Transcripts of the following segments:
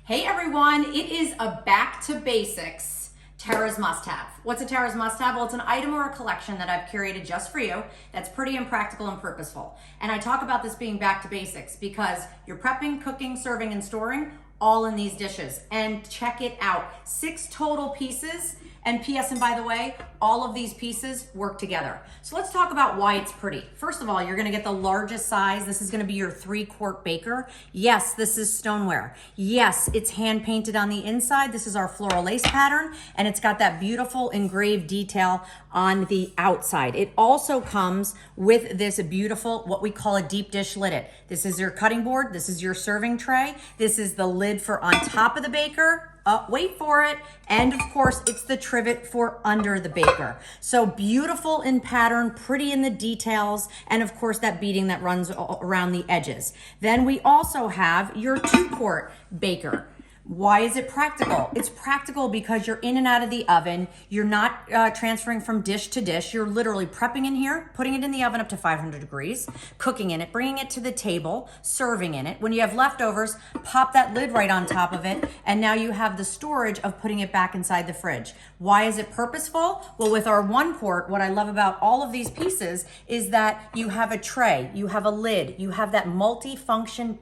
Hey everyone, it is a back to basics Tara's must-have. What's a Tara's must-have? Well, it's an item or a collection that I've curated just for you that's pretty impractical and purposeful. And I talk about this being back to basics because you're prepping, cooking, serving, and storing all in these dishes. And check it out, 6 total pieces. And P.S. and by the way, all of these pieces work together. So let's talk about why it's pretty. First of all, you're gonna get the largest size. This is gonna be your 3-quart baker. Yes, this is stoneware. Yes, it's hand painted on the inside. This is our floral lace pattern, and it's got that beautiful engraved detail on the outside. It also comes with this beautiful, what we call a deep dish lid. This is your cutting board. This is your serving tray. This is the lid for on top of the baker. Wait for it. And of course, it's the trivet for under the baker. So beautiful in pattern, pretty in the details, and of course that beading that runs around the edges. Then we also have your 2-quart baker. Why is it practical? It's practical because you're in and out of the oven. You're not transferring from dish to dish. You're literally prepping in here, putting it in the oven up to 500 degrees, cooking in it, bringing it to the table, serving in it. When you have leftovers, pop that lid right on top of it, and now you have the storage of putting it back inside the fridge. Why is it purposeful? Well, with our 1-quart, what I love about all of these pieces is that you have a tray, you have a lid, you have that multi-function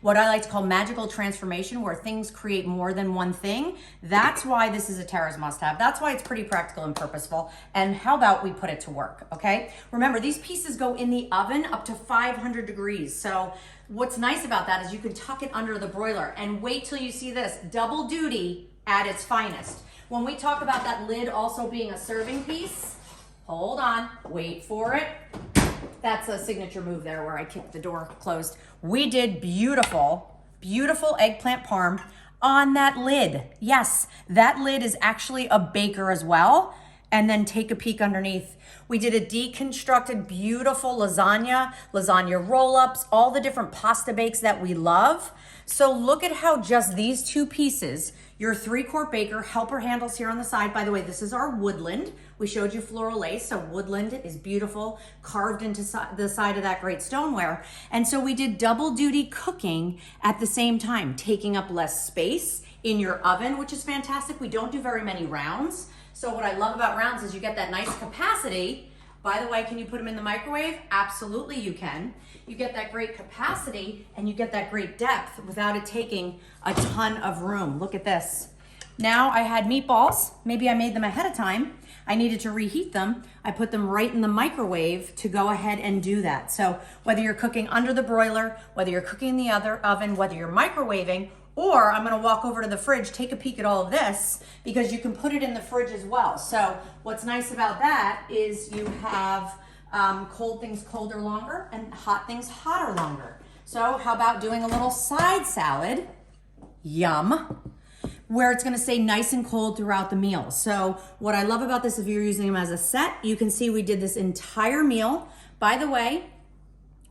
what I like to call magical transformation, where things create more than one thing. That's why this is a Tara's must-have. That's why it's pretty practical and purposeful. And how about we put it to work, okay? Remember, these pieces go in the oven up to 500 degrees. So what's nice about that is you can tuck it under the broiler, and wait till you see this, double duty at its finest. When we talk about that lid also being a serving piece, hold on, wait for it. That's a signature move there where I kicked the door closed. We did beautiful, beautiful eggplant parm on that lid. Yes, that lid is actually a baker as well. And then take a peek underneath. We did a deconstructed, beautiful lasagna roll-ups, all the different pasta bakes that we love. So look at how just these 2 pieces, your 3-quart baker, helper handles here on the side. By the way, this is our Woodland. We showed you floral lace, so Woodland is beautiful, carved into the side of that great stoneware. And so we did double duty cooking at the same time, taking up less space in your oven, which is fantastic. We don't do very many rounds. So what I love about rounds is you get that nice capacity. By the way, can you put them in the microwave? Absolutely you can. You get that great capacity and you get that great depth without it taking a ton of room. Look at this. Now I had meatballs. Maybe I made them ahead of time. I needed to reheat them. I put them right in the microwave to go ahead and do that. So whether you're cooking under the broiler, whether you're cooking in the other oven, whether you're microwaving, or I'm gonna walk over to the fridge, take a peek at all of this, because you can put it in the fridge as well. So what's nice about that is you have cold things colder longer and hot things hotter longer. So how about doing a little side salad, yum, where it's gonna stay nice and cold throughout the meal. So what I love about this, if you're using them as a set, you can see we did this entire meal. By the way,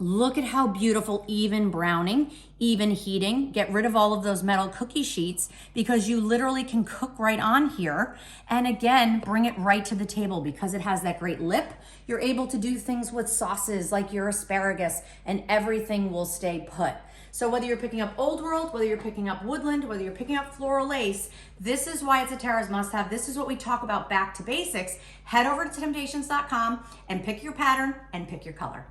look at how beautiful, even browning, even heating. Get rid of all of those metal cookie sheets because you literally can cook right on here. And again, bring it right to the table because it has that great lip. You're able to do things with sauces like your asparagus, and everything will stay put. So whether you're picking up Old World, whether you're picking up Woodland, whether you're picking up Floral Lace, this is why it's a Tara's must-have. This is what we talk about back to basics. Head over to temp-tations.com and pick your pattern and pick your color.